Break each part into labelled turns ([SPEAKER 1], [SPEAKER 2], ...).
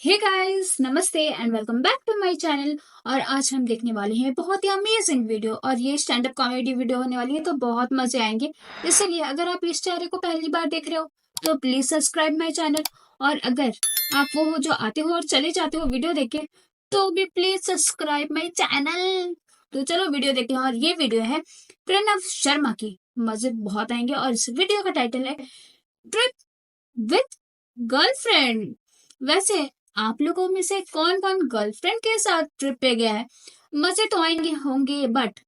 [SPEAKER 1] हे guys, नमस्ते and welcome back to my channel. और आज हम देखने वाले हैं बहुत ही अमेजिंग वीडियो, और ये स्टैंड अप कॉमेडी वीडियो होने वाली है, तो बहुत मजे आएंगे। इसलिए अगर आप इस चेहरे को पहली बार देख रहे हो तो प्लीज सब्सक्राइब माय चैनल। और अगर आप वो हो जो आते हो और चले जाते हो वीडियो देख के, तो भी प्लीज सब्सक्राइब माय चैनल। तो चलो वीडियो देखते हैं। और ये वीडियो है प्रणव शर्मा की। मजे बहुत आएंगे। और इस वीडियो का टाइटल है ट्रिप विथ गर्लफ्रेंड। वैसे आप लोगों में से कौन कौन गर्लफ्रेंड के साथ ट्रिप पे गया है? मजे तो आएंगे होंगे, बट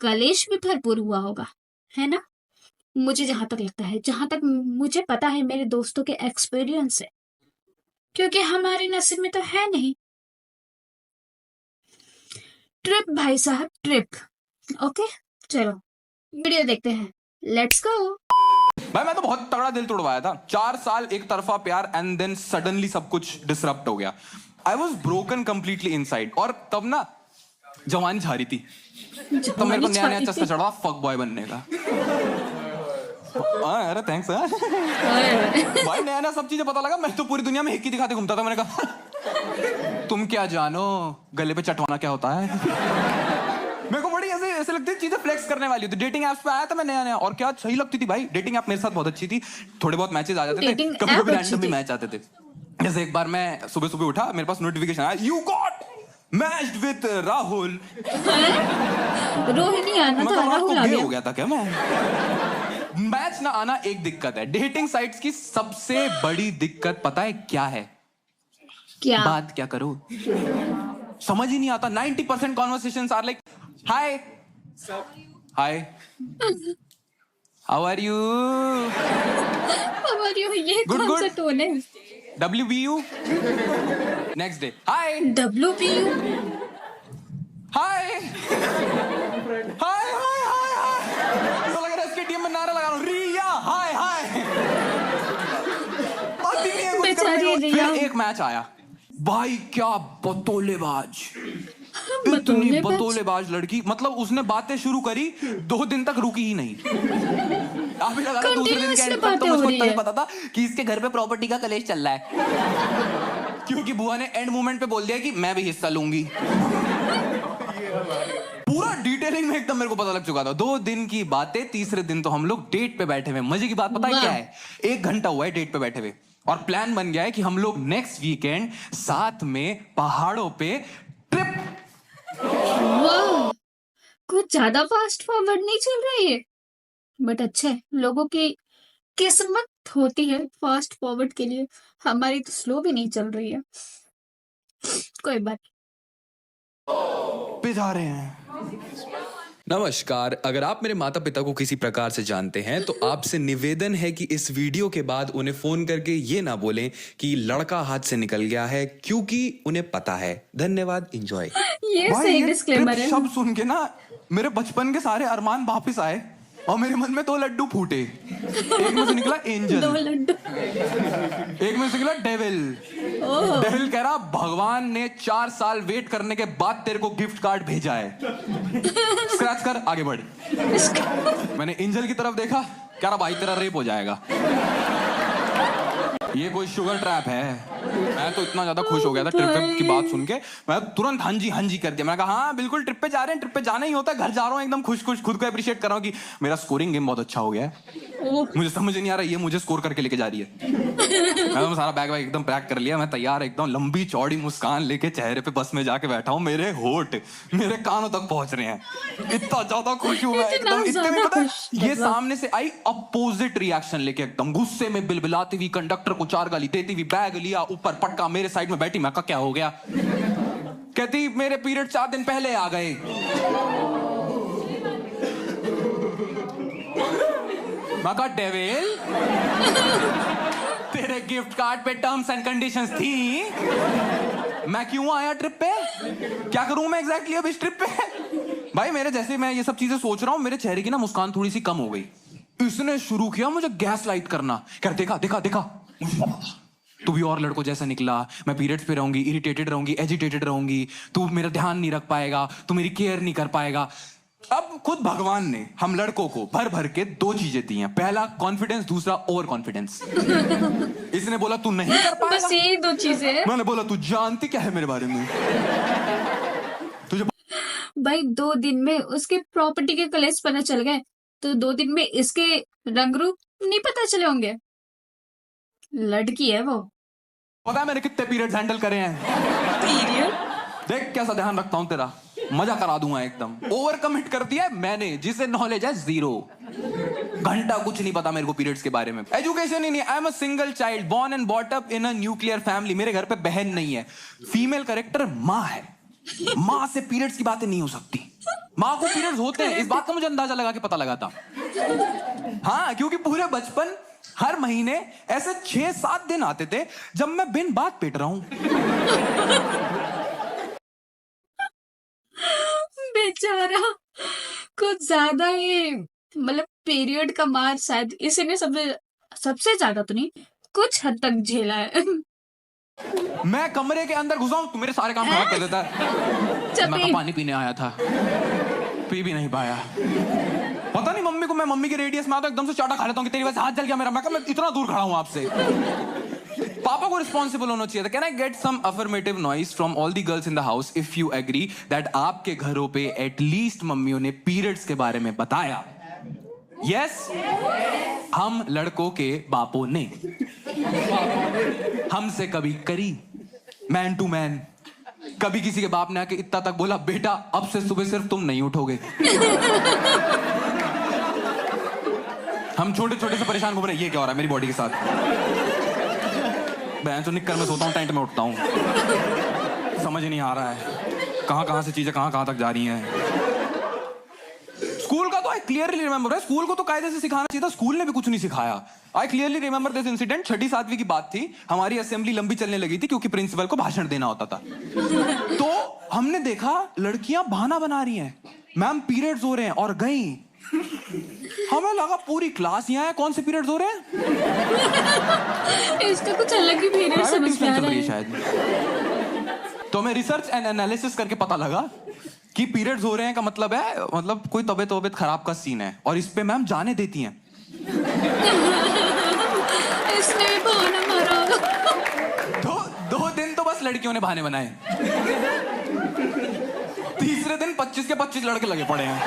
[SPEAKER 1] कलेश भी भरपूर हुआ होगा, है ना? मुझे जहां तक लगता है, जहां तक मुझे पता है, मेरे दोस्तों के एक्सपीरियंस से, क्योंकि हमारे नसीब में तो है नहीं। ट्रिप भाई साहब, ट्रिप। ओके, चलो वीडियो देखते हैं। Let's go.
[SPEAKER 2] भाई मैं तो बहुत तगड़ा दिल तोड़वाया था। 4 साल एक तरफा प्यार एंड देन सडनली सब कुछ डिसरप्ट हो गया। I was broken completely inside. और तब ना जवानी छा रही थी, तो मेरे को नया नया चस्का चढ़ा फक बॉय बनने का। अरे थैंक्स भाई। नया नया सब चीजें पता लगा। मैं तो पूरी दुनिया में हिक्की दिखाते घूमता था। मैंने कहा तुम क्या जानो गले पे चटवाना क्या होता है। मेरे को बड़ी ऐसे लगती है चीजें फ्लेक्स करने वाली होती। डेटिंग एप्स पे आया था मैं नया नया, और क्या सही लगती थी भाई। डेटिंग ऐप मेरे साथ बहुत अच्छी थी। थोड़े बहुत मैचेस आ जाते थे, कभी कभी रैंडम भी मैच आते थे। जैसे एक बार मैं सुबह सुबह उठा, मेरे पास नोटिफिकेशन आया, you got matched with Rahul.
[SPEAKER 1] Rohini आना था, राहुल आ गया।
[SPEAKER 2] हो गया था क्या मैं? मैच ना आना एक दिक्कत है। डेटिंग साइट्स की सबसे बड़ी दिक्कत पता है क्या है?
[SPEAKER 1] क्या
[SPEAKER 2] बात क्या करो समझ ही नहीं आता। 90% conversations are like hi hi how are you
[SPEAKER 1] ये
[SPEAKER 2] Good,
[SPEAKER 1] कौन
[SPEAKER 2] good.
[SPEAKER 1] सा टोन है?
[SPEAKER 2] WBU next day hi
[SPEAKER 1] WPU।
[SPEAKER 2] Hi hi hi hi hi. तो लग रहा है इसके टीम में नारा लगा रहा हूँ, रिया हाय हाय। आती नहीं है कुछ करने को। फिर एक मैच आया भाई, क्या बतौलेबाज, इतनी बतौलेबाज लड़की। मतलब उसने बातें शुरू करी, 2 दिन तक रुकी ही नहीं। आप ही लगा लो दूसरे दिन के एंड तक तो मुझको तभी पता था कि इसके घर पे प्रॉपर्टी का कलेश चल रहा है, क्योंकि बुआ ने एंड मोमेंट पे बोल दिया कि मैं भी हिस्सा लूंगी। पूरा डिटेलिंग में एकदम मेरे को पता लग चुका था। 2 दिन की बातें, तीसरे दिन तो हम लोग डेट पे बैठे हुए। मजे की बात पता है क्या है? 1 घंटा हुआ है डेट पे बैठे हुए, और प्लान बन गया है कि हम लोग नेक्स्ट वीकेंड साथ में पहाड़ों पे ट्रिप।
[SPEAKER 1] वाह, कुछ ज्यादा फास्ट फॉरवर्ड नहीं चल रही है, बट अच्छा है, लोगों की किस्मत होती है फास्ट फॉरवर्ड के लिए। हमारी तो स्लो भी नहीं चल रही है। कोई बात।
[SPEAKER 2] पे जा रहे हैं।
[SPEAKER 3] नमस्कार। अगर आप मेरे माता पिता को किसी प्रकार से जानते हैं तो आपसे निवेदन है कि इस वीडियो के बाद उन्हें फोन करके ये ना बोलें कि लड़का हाथ से निकल गया है, क्योंकि उन्हें पता है। धन्यवाद, एंजॉय।
[SPEAKER 1] ये सही डिस्क्लेमर है।
[SPEAKER 2] शब्द सुन के ना मेरे बचपन के सारे अरमान वापस आए, और मेरे मन में 2 लड्डू फूटे। एक में से निकला एंजल,
[SPEAKER 1] 2 लड्डू।
[SPEAKER 2] एक में से निकला डेविल। डेविल कह रहा भगवान ने 4 साल वेट करने के बाद तेरे को गिफ्ट कार्ड भेजा है, स्क्रैच कर आगे बढ़। मैंने एंजल की तरफ देखा, कह रहा भाई तेरा रेप हो जाएगा। ये कोई शुगर ट्रैप है। मैं तो इतना ज्यादा खुश हो गया था ट्रिप की बात सुन के, मैं तुरंत हाँ जी कर दिया। मैं कहा हाँ बिल्कुल, ट्रिप पे जा रहे हैं, ट्रिप पे जाना ही होता है। घर जा रहा हूँ एकदम खुश खुश, खुद को अप्रिशिएट कर रहा हूँ कि मेरा स्कोरिंग गेम बहुत अच्छा हो गया है। मुझे समझ नहीं आ रहा ये मुझे स्कोर करके लेके जा रही है। मैं तो सारा बैग वैग एकदम पैक कर लिया, मैं तैयार एकदम लंबी चौड़ी मुस्कान लेके चेहरे पे बस में जाके बैठा हूँ। मेरे होठ मेरे कानों तक पहुंच रहे हैं। इतना ज्यादा खुश हूँ मैं एकदम। इतने में पता है ये सामने से आई अपोजिट रिएक्शन लेके, एकदम गुस्से में बिलबिलाती हुई, कंडक्टर को 4 गाली देती हुई, बैग लिया ऊपर पटका, मेरे साइड में बैठी। मैं कहा क्या हो गया? कहती मेरे पीरियड 4 दिन पहले आ गए। मैं कहा डेविल तेरे गिफ्ट कार्ड पे टर्म्स एंड कंडीशंस थी। मैं क्यों आया ट्रिप पे? क्या करूं मैं एग्जैक्टली अब इस ट्रिप पे? भाई मेरे जैसे मैं ये सब चीजें सोच रहा हूं, मेरे चेहरे की ना मुस्कान थोड़ी सी कम हो गई। इसने शुरू किया मुझे गैस लाइट करना, कर देखा देखा देखा तू भी और लड़कों जैसा निकला। मैं पीरियड्स पे रहूंगी, इरिटेटेड रहूंगी, एजिटेटेड रहूंगी, तू मेरा ध्यान नहीं रख पाएगा, तू मेरी केयर नहीं कर पाएगा। अब खुद भगवान ने हम लड़कों को भर भर के 2 चीजें दी हैं, पहला कॉन्फिडेंस, दूसरा ओवर कॉन्फिडेंस। इसने बोला तू नहीं कर पाएगा,
[SPEAKER 1] बस यही 2 चीजें हैं।
[SPEAKER 2] मैंने बोला तू जानती क्या है मेरे बारे में, तुझे
[SPEAKER 1] भाई 2 दिन में उसके प्रॉपर्टी के कलेश पता चल गए, तो 2 दिन में इसके रंग रूप नहीं पता चले होंगे। लड़की है वो।
[SPEAKER 2] पता है मैंने कितने पीरियड्स हैंडल करे हैं?
[SPEAKER 1] पीरियड?
[SPEAKER 2] देख कैसा ध्यान रखता हूं तेरा, मजा करा दूंगा एकदम। ओवर कमिट कर दिया है मैंने, जिसे नॉलेज है 0, घंटा कुछ नहीं पता मेरे को पीरियड्स के बारे में। एजुकेशन ही नहीं, I am a single child born and bought up in a nuclear family. मेरे घर पे बहन नहीं है, फीमेल कैरेक्टर माँ है, माँ से पीरियड्स की बातें नहीं हो सकती। माँ को पीरियड्स होते हैं, इस बात का मुझे अंदाजा लगा के पता लगा था। हाँ, क्योंकि पूरे बचपन हर महीने ऐसे 6-7 दिन आते थे जब मैं बिन बात पेट रहा हूं।
[SPEAKER 1] बेचारा कुछ ज्यादा ही, मतलब पीरियड का मार शायद इसी ने सबसे ज्यादा तो नहीं, कुछ हद तक झेला है।
[SPEAKER 2] मैं कमरे के अंदर घुसा हूं, तू मेरे सारे काम खराब कर देता है। मैं तो पानी पीने आया था, पी भी नहीं पाया। पता नहीं मम्मी को, मैं मम्मी के रेडियस में आता एकदम से चाटा खा लेता हूँ कि तेरी वजह से हाथ जल गया मेरा। मैं इतना दूर खड़ा हूँ आपसे। पापा को रिस्पॉन्सिबल होना चाहिए था। Can I get some affirmative noise from all the girls in the house if you agree that आपके घरों पे एटलीस्ट मम्मियों ने पीरियड्स के बारे में बताया? यस, हम लड़कों के बापों ने हमसे कभी करी मैन टू मैन। कभी किसी के बाप ने आके इतना तक बोला, बेटा अब से सुबह सिर्फ तुम नहीं उठोगे। हम छोटे छोटे से परेशान घूम रहे, ये क्या हो रहा है मेरी बॉडी के साथ? मैं तो निक्कर में सोता हूँ, टेंट में उठता हूँ, समझ नहीं आ रहा है कहाँ से चीजें कहाँ तक जा रही हैं। स्कूल का तो आई क्लियरली रिमेंबर है, स्कूल को तो कायदे से सिखाना चाहिए था, स्कूल ने भी कुछ नहीं सिखाया। I clearly remember this incident. 6ठी-7वीं की बात थी, हमारी असेंबली लंबी चलने लगी थी क्योंकि प्रिंसिपल को भाषण देना होता था। तो हमने देखा लड़कियां बहाना बना रही हैं, मैम पीरियड्स हो रहे हैं, और गई। हमें लगा पूरी क्लास यहाँ है, कौन से पीरियड्स हो रहे हैं?
[SPEAKER 1] इसका कुछ अलग ही पीरियड समझ में आ रहा है
[SPEAKER 2] शायद। तो हमें रिसर्च एंड एनालिसिस करके पता लगा कि पीरियड्स हो रहे हैं का मतलब है, मतलब कोई तबीयत खराब का सीन है, और इस पे मैम जाने देती हैं।
[SPEAKER 1] इसने भी बहाना मारा होगा।
[SPEAKER 2] 2 दिन तो बस लड़कियों ने बहाने बनाए, तीसरे दिन 25 के 25 लड़के लगे पड़े हैं,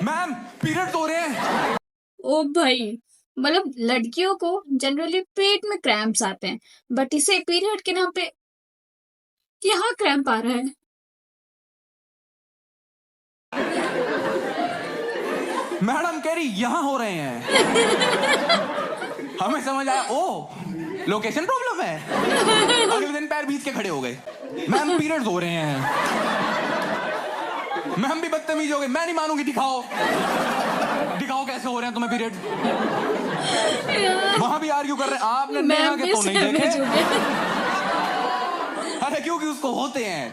[SPEAKER 2] मैम पीरियड्स हो रहे हैं।
[SPEAKER 1] ओ भाई, मतलब लड़कियों को जनरली पेट में क्रैम्प्स आते हैं, बट इसे पीरियड के नाम पे यहाँ क्रैम्प आ रहा है।
[SPEAKER 2] मैडम कह रही यहां हो रहे हैं। हमें समझ आया, ओ लोकेशन प्रॉब्लम है। अगले दिन पैर बीच के खड़े हो गए, मैम पीरियड्स हो रहे हैं। मैम भी बदतमीज हो गई, मैं नहीं मानूंगी, दिखाओ कैसे हो रहे हैं तुम्हें पीरियड्स। वहां भी आर्ग्यू कर रहे हैं, आपने नेहा के तो नहीं देखे। अरे क्योंकि उसको होते हैं,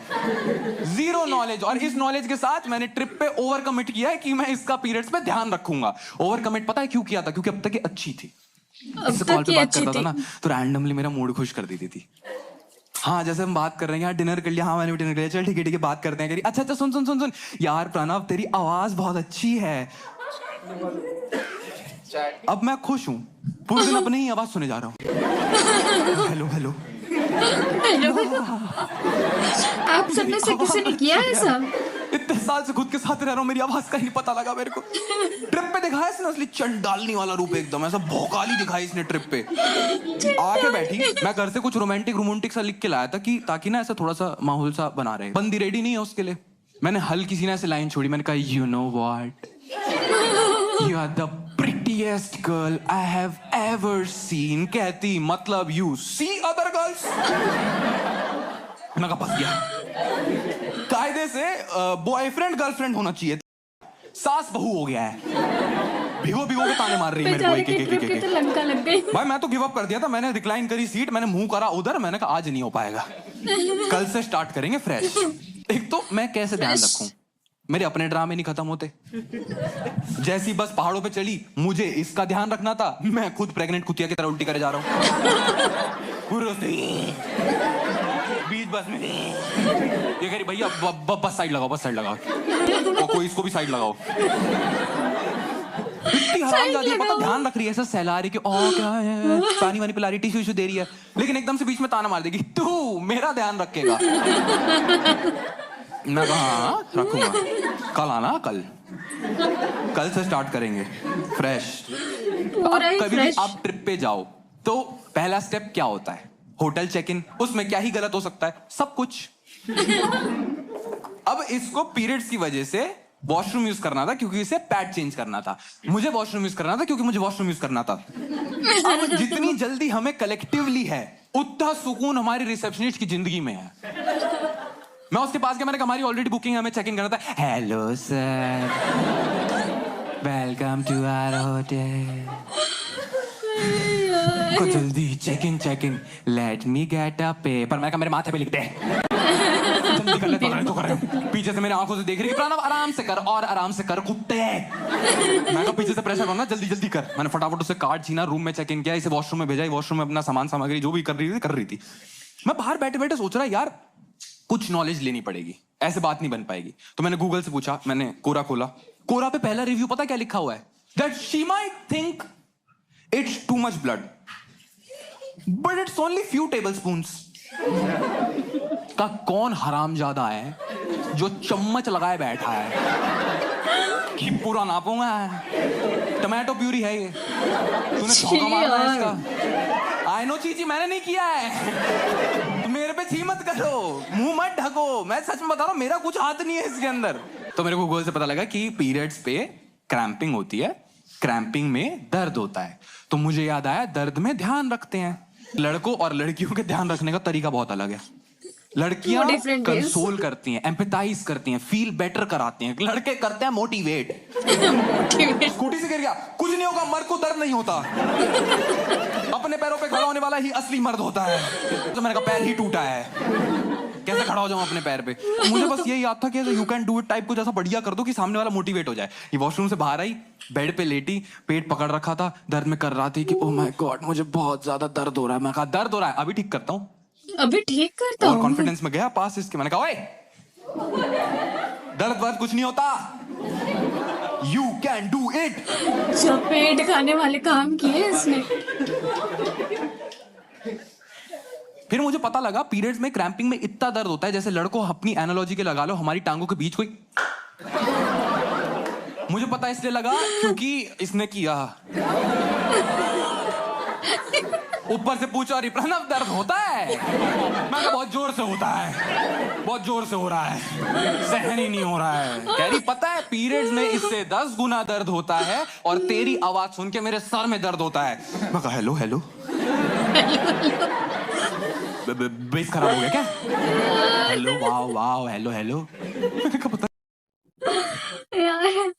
[SPEAKER 2] 0 नॉलेज। और इस नॉलेज के साथ मैंने ट्रिप पे ओवर कमिट किया है कि मैं इसका पीरियड्स पे ध्यान रखूंगा। ओवर कमिट पता है क्यों किया था? क्योंकि अब तक ये अच्छी थी, इससे कॉल पे बात करता था ना, तो रैंडमली मेरा मूड खुश कर देती थी। हाँ, जैसे हम बात कर रहे हैं यार, डिनर कर लिया, हाँ मैंने भी डिनर कर लिया, चल ठीक है बात करते हैं। करी अच्छा सुन यार प्रणव, तेरी आवाज बहुत अच्छी है। अब मैं खुश हूँ, पूरे दिन अपनी ही आवाज सुने जा रहा हूँ। हेलो
[SPEAKER 1] आप सब में से किसी ने किया है ऐसा?
[SPEAKER 2] इतने साल से खुद के साथ रह रहा हूँ, मेरी आवाज का ही नहीं पता लगा मेरे को। ट्रिप पे दिखाया इसने असली चंडालनी वाला रूप, एकदम ऐसा भौकाली दिखाई इसने ट्रिप पे। आके बैठी, मैं घर से कुछ रोमांटिक सा लिख के लाया था कि ताकि ना ऐसा थोड़ा सा माहौल सा बना रहे। बंदी रेडी नहीं है उसके लिए। मैंने हल्की सी ना ऐसे लाइन छोड़ी, मैंने कहा you know what, you are the prettiest girl I have ever seen। कहती मतलब you see other girls। मैं कहा फंस गया। कायदे से बॉयफ्रेंड गर्लफ्रेंड होना चाहिए, सास बहू हो गया है। भिगो के ताने मार रही है मेरे को,
[SPEAKER 1] के तो लंका लग गई।
[SPEAKER 2] भाई मैं तो गिव अप कर दिया था, मैंने रिक्लाइन करी सीट, मैंने मुंह करा उधर, मैंने कहा आज नहीं हो पाएगा, कल से स्टार्ट करेंगे फ्रेश। एक तो मैं कैसे ध्यान रखूं, मेरे अपने ड्रामे नहीं खत्म होते। जैसी बस पहाड़ों पे चली, मुझे इसका ध्यान रखना था, मैं खुद प्रेग्नेंट कुतिया की तरह उल्टी करे जा रहा हूँ। पूरे बीच बस में ये कह रही भैया बस साइड लगाओ, बस साइड लगाओ, और कोई इसको भी साइड लगाओ। इतनी हरामजादी है, पता ध्यान रख रही है, ऐसा सहला रही कि ओ क्या है, पानी वानी पिला रही, टिश्यू इशू दे रही है, लेकिन एकदम से बीच में ताना मार देगी, तू मेरा ध्यान रखेगा। मैं कहा हाँ रखूंगा, कल आना, कल से स्टार्ट करेंगे फ्रेश। अब कभी भी आप ट्रिप पे जाओ तो पहला स्टेप क्या होता है? Hotel check in. उसमें क्या ही गलत हो सकता है? सब कुछ। अब इसको पीरियड्स की वजह से वॉशरूम यूज करना था क्योंकि इसे पैड चेंज करना था, मुझे वॉशरूम यूज करना था क्योंकि मुझे वॉशरूम यूज करना था। अब जितनी जल्दी हमें कलेक्टिवली है उतना सुकून हमारी रिसेप्शनिस्ट की जिंदगी में है। मैं उसके पास गया, मैंने कहा हमारी ऑलरेडी बुकिंग, हमें चेक इन करना था। Hello sir, welcome to our hotel. को जल्दी check in, let me get a paper. मैं कहा मेरे माथे पे लिख दे, जल्दी कर ले, तो कर रहे हो। पीछे से मेरे आंखों से देख रही है, प्रणव आराम से कर, और आराम से कर कुत्ते। मैं कहा पीछे से प्रेशर बनना, जल्दी जल्दी कर। मैंने फटाफट उसे कार्ड छीना, रूम में चेक इन किया, इसे वॉशरूम में भेजा, वॉशरूम में अपना सामान सामग्री जो भी कर रही थी। मैं बाहर बैठे बैठे सोच रहा यार कुछ नॉलेज लेनी पड़ेगी, ऐसे बात नहीं बन पाएगी। तो मैंने गूगल से पूछा, मैंने कोरा खोला। कोरा पे पहला रिव्यू पता क्या लिखा हुआ है? That she might think it's too much blood but it's only few tablespoons. का कौन हरामजादा है जो चम्मच लगाए बैठा है कि पूरा नापूंगा, टमाटो प्यूरी है ये, तूने छौंका मारा है इसका। आई नो चीची, मैंने नहीं किया है, मेरे पे छी मत करो, मुंह मत ढको, मैं सच में बता रहा हूं, मेरा कुछ हाथ नहीं है इसके अंदर। तो मेरे को गूगल से पता लगा कि पीरियड्स पे क्रैम्पिंग होती है, क्रैम्पिंग में दर्द होता है। तो मुझे याद आया दर्द में ध्यान रखते हैं। लड़कों और लड़कियों के ध्यान रखने का तरीका बहुत अलग है। लड़कियां कंसोल करती हैं, एम्पैथाइज करती हैं, फील बेटर कराती हैं, लड़के करते हैं मोटिवेट। स्कूटी से गिर गया, कुछ नहीं होगा, मर्द को दर्द नहीं होता, अपने पैरों पे खड़ा होने वाला ही असली मर्द होता है। तो मैंने कहा पैर ही टूटा है, कैसे खड़ा हो जाऊं अपने पैर पे? मुझे बस यही याद था कि you can do it type कुछ ऐसा बढ़िया कर दो कि सामने वाला मोटिवेट हो जाए। ये वॉशरूम से बाहर आई, बेड पे लेटी, पेट पकड़ रखा था, दर्द में कर रहा थी कि ओह माय गॉड मुझे बहुत ज्यादा दर्द हो रहा है। मैं कहा दर्द हो रहा है, अभी ठीक करता हूँ,
[SPEAKER 1] अभी ठीक करता हूँ।
[SPEAKER 2] कॉन्फिडेंस में गया पास इसके, मैंने कहा ओए दर्द वर्द कुछ नहीं होता, यू कैन डू इट।
[SPEAKER 1] चपेट खाने वाले काम किए इसने।
[SPEAKER 2] फिर मुझे पता लगा पीरियड्स में क्रैम्पिंग में इतना दर्द होता है, जैसे लड़कों अपनी एनालॉजी के लगा लो, हमारी टांगों के बीच कोई। मुझे पता इसलिए लगा क्योंकि इसने किया। ऊपर से पूछा रही प्रणव दर्द होता है? मैं कहा बहुत जोर से होता है, बहुत जोर से हो रहा है, सहन ही नहीं हो रहा है। कह रही पता है पीरियड्स में इससे 10 गुना दर्द होता है और तेरी आवाज सुन के मेरे सर में दर्द होता है। मैं कहा हेलो हेलो, बेस खराब हो गया क्या? Hello wow wow, hello hello. मैंने कहा पता
[SPEAKER 1] यार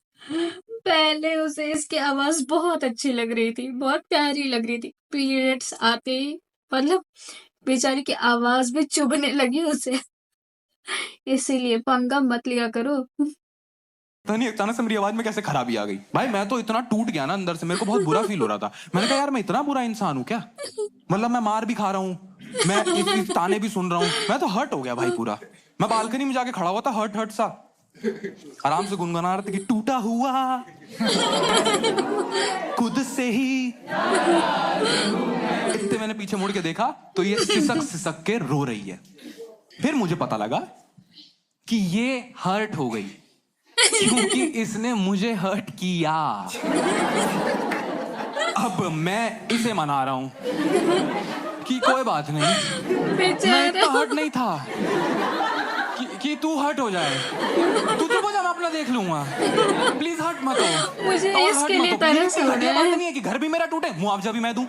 [SPEAKER 1] पहले उसे इसकी आवाज बहुत अच्छी लग रही थी, बहुत प्यारी लग रही थी, पीरियड्स आते ही मतलब बेचारी की आवाज भी चुभने लगी उसे। इसीलिए पंगा मत लिया करो।
[SPEAKER 2] नहीं, अचानक से मेरी आवाज में कैसे खराबी आ गई भाई। मैं तो इतना टूट गया ना अंदर से, मेरे को बहुत बुरा फील हो रहा था। मैंने कहा यार मैं इतना बुरा इंसान हूँ क्या? मतलब मैं मार भी खा रहा हूँ, मैं इस ताने भी सुन रहा हूँ, मैं तो हर्ट हो गया भाई पूरा। मैं बालकनी में जाके खड़ा हुआ था हर्ट हर्ट सा, आराम से गुनगुना रहा था कि टूटा हुआ खुद से ही। इतने मैंने पीछे मुड़ के देखा तो ये सिसक सिसक के रो रही है। फिर मुझे पता लगा कि ये हर्ट हो गई क्योंकि इसने मुझे हर्ट किया। अब मैं इसे मना रहा हूं कि कोई बात नहीं, मैं इतना हर्ट नहीं था कि तू हर्ट हो जाए। तू चुप हो जा, मैं अपना देख लूंगा, प्लीज हर्ट मत हो।
[SPEAKER 1] मुझे इसके लिए तरस हो रहा है।
[SPEAKER 2] नहीं है कि घर भी मेरा टूटे, मुआवजा भी मैं दूं।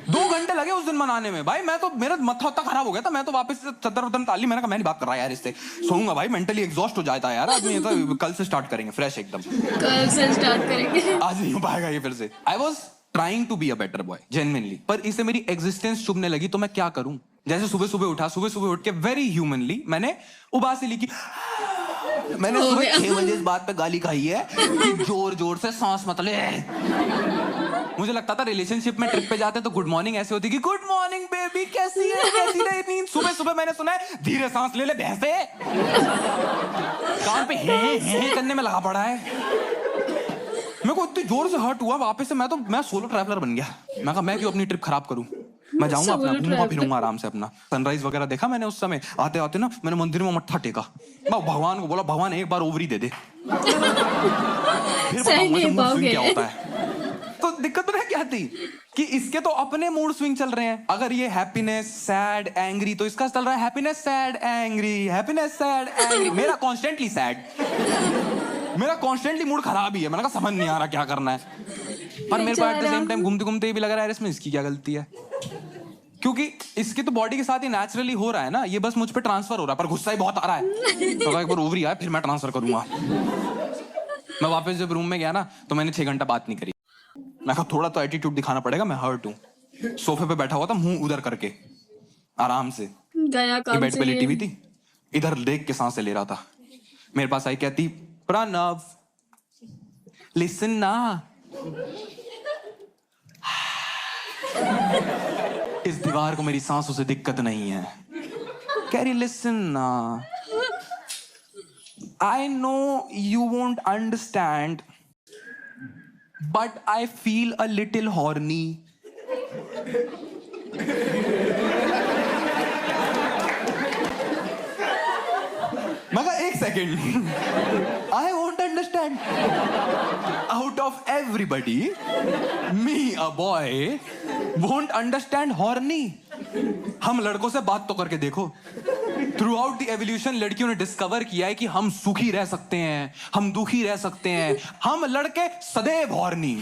[SPEAKER 2] 2 घंटे लगे उस दिन मनाने में भाई। मैं तो, मेरा माथा उतना खराब हो गया था, मैं तो वापस चद्दर वदर डाली। मैंने कहा मैं नहीं बात कर रहा यार इससे, सोऊंगा भाई, मेंटली एग्जॉस्ट हो जाता है यार आदमी। तो कल से स्टार्ट करेंगे फ्रेश एकदम,
[SPEAKER 1] कल से स्टार्ट करेंगे,
[SPEAKER 2] आज नहीं हो पाएगा ये फिर से। I was trying to be a better boy genuinely, पर इसे मेरी एग्जिस्टेंस चुभने लगी। तो मैं क्या करूं? जैसे सुबह सुबह उठा, सुबह सुबह उठ के वेरी ह्यूमनली मैंने उबासी ली की। मैंने सुबह 6 बजे इस बात पे गाली खाई है कि जोर जोर से सांस मत ले। मुझे लगता था रिलेशनशिप में ट्रिप पे जाते तो गुड मॉर्निंग ऐसे होती कि गुड मॉर्निंग बेबी, कैसी है, कैसी रही नींद। सुबह सुबह मैंने सुना है धीरे सांस ले ले भैंसे, कान पे हे करने में लगा पड़ा है। मेरे को इतनी जोर से हर्ट हुआ वापस से। मैं सोलो ट्रैवलर बन गया। मैं कहा मैं क्यों अपनी ट्रिप खराब करूं, मैं जाऊंगा अपना, घूमूंगा फिरूंगा आराम से अपना। सनराइज वगैरह देखा मैंने उस समय। आते आते ना मैंने मंदिर में मत्था टेका, मैं भगवान को बोला भगवान एक बार ओवरी दे दे, फिर बताऊंगा मूड स्विंग क्या होता है। तो दिक्कत पता है क्या थी कि इसके तो अपने मूड स्विंग चल रहे हैं। अगर ये हैप्पीनेस सैड एंग्री, तो इसका चल रहा है happiness sad angry, happiness sad angry. मेरा कॉन्स्टेंटली सैड, मेरा कॉन्स्टेंटली मूड खराब ही है। मैंने कहा समझ नहीं आ रहा क्या करना है। पर मेरे को एट द सेम टाइम घूमते घूमते ये भी लग रहा है इसमें इसकी क्या गलती है, क्योंकि इसकी तो बॉडी के साथ ही नेचुरली हो रहा है ना, ये बस मुझ पे ट्रांसफर हो रहा है। पर गुस्सा ही बहुत आ रहा है। तो एक बार ओवरी आया फिर मैं ट्रांसफर करूंगा। मैं वापस जब रूम में गया ना तो मैंने 6 घंटा बात नहीं करी। मैं कहा थोड़ा तो एटीट्यूड दिखाना पड़ेगा, मैं हर्ट हूँ। सोफे पे बैठा हुआ था मुंह उधर करके आराम से,
[SPEAKER 1] गया काम
[SPEAKER 2] बेड
[SPEAKER 1] से
[SPEAKER 2] पे लेटी
[SPEAKER 1] ये।
[SPEAKER 2] हुई थी, इधर देख के सांसें ले रहा था। मेरे पास आई, कहती प्रणव लिसन ना, इस दीवार को मेरी सांसों से दिक्कत नहीं है। कह रही लिसन ना, I know you won't understand but I feel a little horny. मगर एक second, I won't understand. Out of everybody me a boy won't understand horny. हम लड़कों से बात तो करके देखो। थ्रू आउट द एवोल्यूशन लड़कियों ने डिस्कवर किया है कि हम सुखी रह सकते हैं, हम दुखी रह सकते हैं। हम लड़के सदैव हॉर्नी।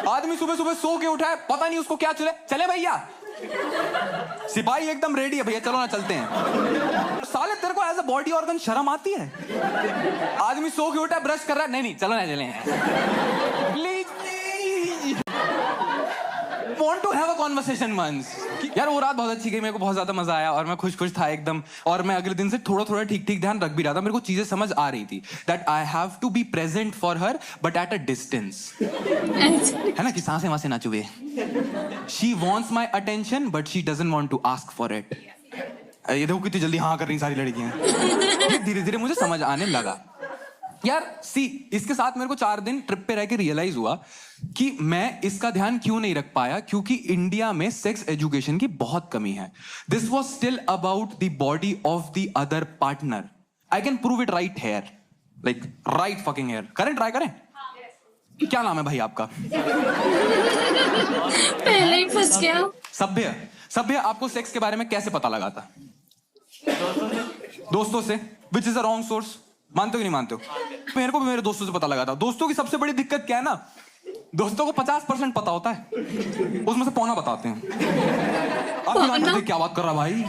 [SPEAKER 2] आदमी सुबह सुबह सो के उठा है, पता नहीं उसको क्या चले, चले भैया सिपाही एकदम रेडी है, भैया चलो ना चलते हैं। साले तेरे को एज अ बॉडी ऑर्गन शर्म आती है? आदमी सो के उठा है, ब्रश कर रहा है, नहीं नहीं चलो ना चलें। Please please want to have a conversation once। यार वो रात बहुत अच्छी गई, मेरे को बहुत ज्यादा मजा आया और मैं खुश खुश था एकदम। और मैं अगले दिन से थोड़ा थोड़ा ठीक ठीक ध्यान रख भी रहा था। मेरे को चीजें समझ आ रही थी that I have to be present for her but at a distance। है ना कि सांसें वासें ना चुभे। She wants my attention but she doesn't want to ask for it। ये देखो कितनी जल्दी हाँ कर रही सारी लड़कियां। धीरे धीरे मुझे समझ आने लगा। यार सी, इसके साथ मेरे को 4 दिन ट्रिप पे रह के रियलाइज हुआ कि मैं इसका ध्यान क्यों नहीं रख पाया, क्योंकि इंडिया में सेक्स एजुकेशन की बहुत कमी है। This was still about the body of the other partner. I can prove it right here, like right fucking here. करें, ट्राई करें। क्या नाम है भाई आपका?
[SPEAKER 1] पहले ही फंस गया।
[SPEAKER 2] सभ्य। सभ्य आपको सेक्स के बारे में कैसे पता लगा था? दोस्तों से, which is a wrong source. मानते हो कि नहीं मानते हो? मेरे को भी मेरे दोस्तों से पता लगा था। दोस्तों की सबसे बड़ी दिक्कत क्या है ना, दोस्तों को 50% पता होता है, उसमें से पौना बताते हैं। अब क्या बात कर रहा भाई,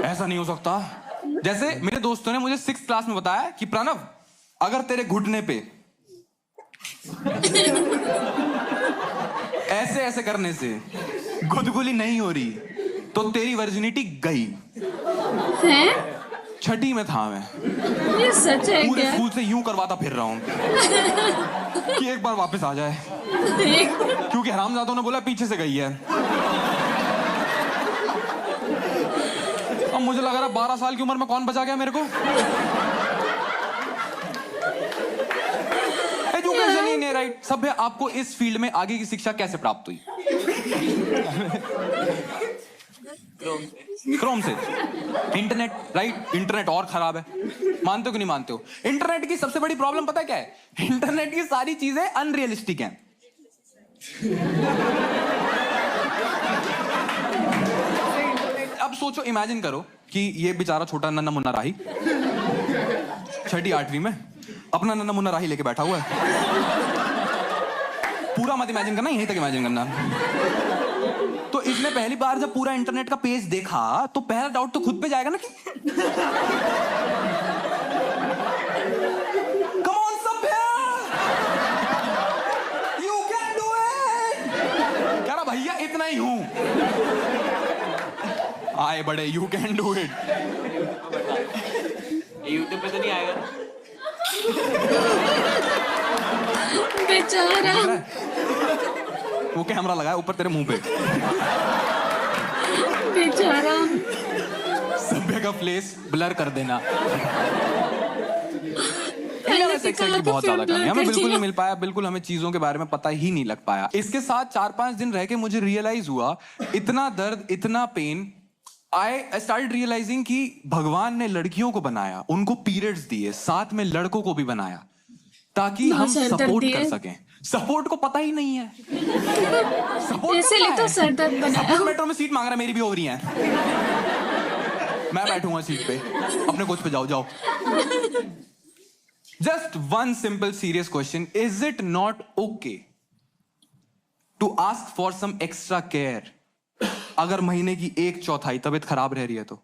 [SPEAKER 2] ऐसा नहीं हो सकता। जैसे मेरे दोस्तों ने मुझे 6th क्लास में बताया कि प्रणव अगर तेरे घुटने पे ऐसे ऐसे करने से गुदगुली नहीं हो रही तो तेरी वर्जिनिटी गई।
[SPEAKER 1] हैं?
[SPEAKER 2] 6ठी में था मैं।
[SPEAKER 1] ये सच है
[SPEAKER 2] पूरे
[SPEAKER 1] क्या?
[SPEAKER 2] स्कूल से यूं करवाता फिर रहा हूं कि एक बार वापस आ जाए, क्योंकि हरामजादों ने बोला पीछे से गई है। अब मुझे लग रहा 12 साल की उम्र में कौन बचा गया मेरे को। एजुकेशन ही नहीं राइट। सभ्य आपको इस फील्ड में आगे की शिक्षा कैसे प्राप्त हुई? क्रोम से। Internet, right? इंटरनेट और खराब है, मानते हो कि नहीं मानते हो? इंटरनेट की सबसे बड़ी प्रॉब्लम पता है क्या है? इंटरनेट की सारी चीजें अनरियलिस्टिक हैं। अब सोचो, इमेजिन करो कि ये बेचारा छोटा नन्ना मुन्ना राही 6ठी 8वीं में अपना नन्ना मुन्ना राही लेके बैठा हुआ है। पूरा मत इमेजिन करना, यहीं तक इमेजिन करना। तो इसने पहली बार जब पूरा इंटरनेट का पेज देखा तो पहला डाउट तो खुद पे जाएगा ना कि कम ऑन सभ्य, यू कैन डू इट। कह रहा भैया इतना ही हूं, आए बड़े, you can do it.
[SPEAKER 4] YouTube पे तो नहीं आएगा
[SPEAKER 1] बेचारा।
[SPEAKER 2] वो कैमरा लगाया ऊपर तेरे मुंह पे।
[SPEAKER 1] बेचारा।
[SPEAKER 2] सभ्य का फेस ब्लर कर देना। इंडिया में सेक्स की बहुत ज्यादा कमी है, हमें बिल्कुल नहीं मिल पाया, बिल्कुल हमें चीजों के बारे में पता ही नहीं लग पाया। इसके साथ 4-5 दिन रह के मुझे रियलाइज हुआ, इतना दर्द, इतना पेन। आई स्टार्ट रियलाइजिंग कि भगवान ने लड़कियों को बनाया, उनको पीरियड्स दिए, साथ में लड़कों को भी बनाया ताकि हम सपोर्ट कर सकें। सपोर्ट को पता ही नहीं है। सपोर्ट
[SPEAKER 1] इसलिए तो सरदर्द बनाया।
[SPEAKER 2] मेट्रो में सीट मांग रहा है, मेरी भी हो रही है। मैं बैठूंगा सीट पे, अपने कोच पे जाओ जाओ। Just one simple serious question. Is it not okay to ask for some extra care? अगर महीने की 1/4 तबीयत खराब रह रही है तो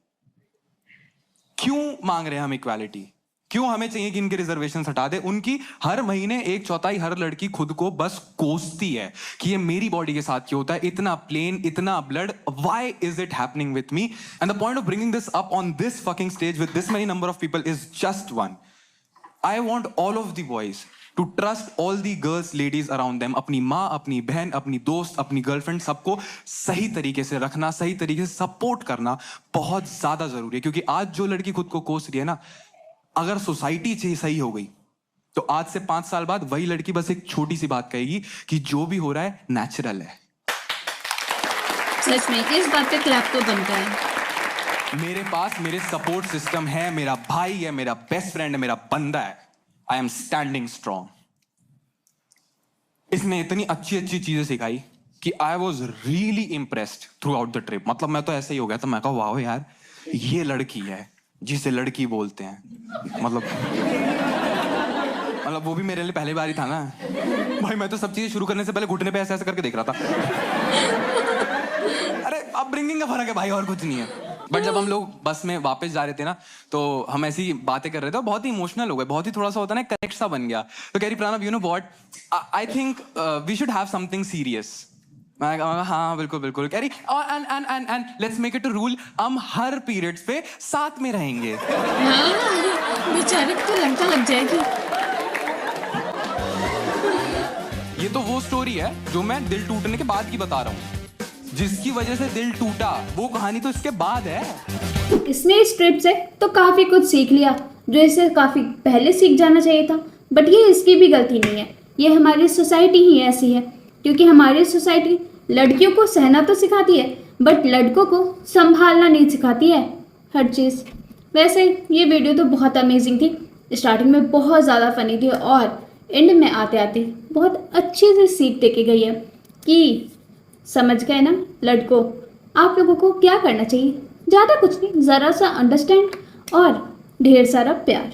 [SPEAKER 2] क्यों मांग रहे हैं हम इक्वालिटी? क्यों हमें चाहिए कि इनके रिजर्वेशन हटा दे? उनकी हर महीने 1/4 हर लड़की खुद को बस कोसती है कि ये मेरी बॉडी के साथ क्यों होता है, इतना प्लेन, इतना blood, why is it happening with me? And the point of bringing this up on this fucking stage with this many number of people is just one. I want all of the boys to trust all the girls, ladies around them. अपनी माँ, अपनी बहन, अपनी दोस्त, अपनी girlfriend, सबको सही तरीके से रखना, सही तरीके से सपोर्ट करना बहुत ज्यादा जरूरी है. क्योंकि आज जो लड़की खुद को कोस रही है ना, अगर सोसाइटी सही हो गई तो आज से 5 साल बाद वही लड़की बस एक छोटी सी बात कहेगी कि जो भी हो रहा है नेचुरल है.
[SPEAKER 1] सच में इस बात पे क्लैप तो बनता है.
[SPEAKER 2] मेरे पास मेरे सपोर्ट सिस्टम है, मेरा भाई है, मेरा बेस्ट फ्रेंड है, मेरा बंदा है. I am standing strong. इसने इतनी अच्छी अच्छी चीजें सिखाई कि I was really impressed through out the trip. मतलब मैं तो ऐसे ही हो गया था. मैं कहा वाह यार, ये लड़की है जिसे लड़की बोलते हैं. मतलब वो भी मेरे लिए पहली बार ही था ना भाई. मैं तो सब चीजें शुरू करने से पहले घुटने पे ऐसे ऐसे करके देख रहा था. अरे अब ब्रिंगिंग का फर्क है भाई, और कुछ नहीं है. बट जब हम लोग बस में वापस जा रहे थे ना, तो हम ऐसी बातें कर रहे थे, बहुत ही इमोशनल हो गए, बहुत ही थोड़ा सा होता है ना, करेक्ट सा बन गया. तो कह रही Pranav, you know what, I think we should have something serious. मैं कहा हाँ बिल्कुल बिल्कुल. कह रही and let's make it a rule, हम हर पीरियड्स पे साथ में रहेंगे.
[SPEAKER 1] बेचारे को तो लंका लग जाएगी.
[SPEAKER 2] ये तो वो स्टोरी है जो मैं दिल टूटने के बाद की बता रहा हूँ. जिसकी वजह से दिल टूटा, वो कहानी तो इसके बाद है.
[SPEAKER 4] इसने इस ट्रिप से तो काफ़ी कुछ सीख लिया जो इसे काफ़ी पहले सीख जाना चाहिए था. बट ये इसकी भी गलती नहीं है, ये हमारी सोसाइटी ही ऐसी है. क्योंकि हमारी सोसाइटी लड़कियों को सहना तो सिखाती है, बट लड़कों को संभालना नहीं सिखाती है हर चीज़. वैसे ये वीडियो तो बहुत अमेजिंग थी. स्टार्टिंग में बहुत ज़्यादा फनी थी और एंड में आते आते बहुत अच्छी सी सीख दे के गई है कि समझ गए ना लड़कों, आप लोगों को क्या करना चाहिए. ज़्यादा कुछ नहीं, ज़रा सा अंडरस्टैंड और ढेर सारा प्यार.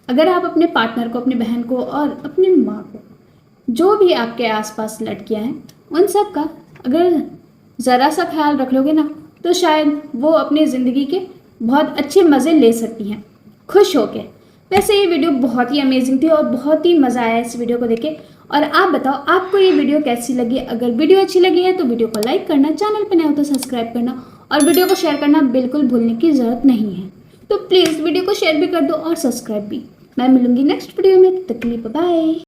[SPEAKER 4] अगर आप अपने पार्टनर को, अपनी बहन को और अपनी माँ को, जो भी आपके आसपास लड़कियां हैं, उन सब का अगर ज़रा सा ख्याल रख लोगे ना, तो शायद वो अपनी ज़िंदगी के बहुत अच्छे मज़े ले सकती हैं खुश होके. वैसे ये वीडियो बहुत ही अमेजिंग थी और बहुत ही मज़ा आया इस वीडियो को देख के. और आप बताओ आपको ये वीडियो कैसी लगी. अगर वीडियो अच्छी लगी है तो वीडियो को लाइक करना, चैनल पर नए हो तो सब्सक्राइब करना और वीडियो को शेयर करना बिल्कुल भूलने की ज़रूरत नहीं है. तो प्लीज़ वीडियो को शेयर भी कर दो और सब्सक्राइब भी. मैं मिलूंगी नेक्स्ट वीडियो में. तब तक के लिए बाय.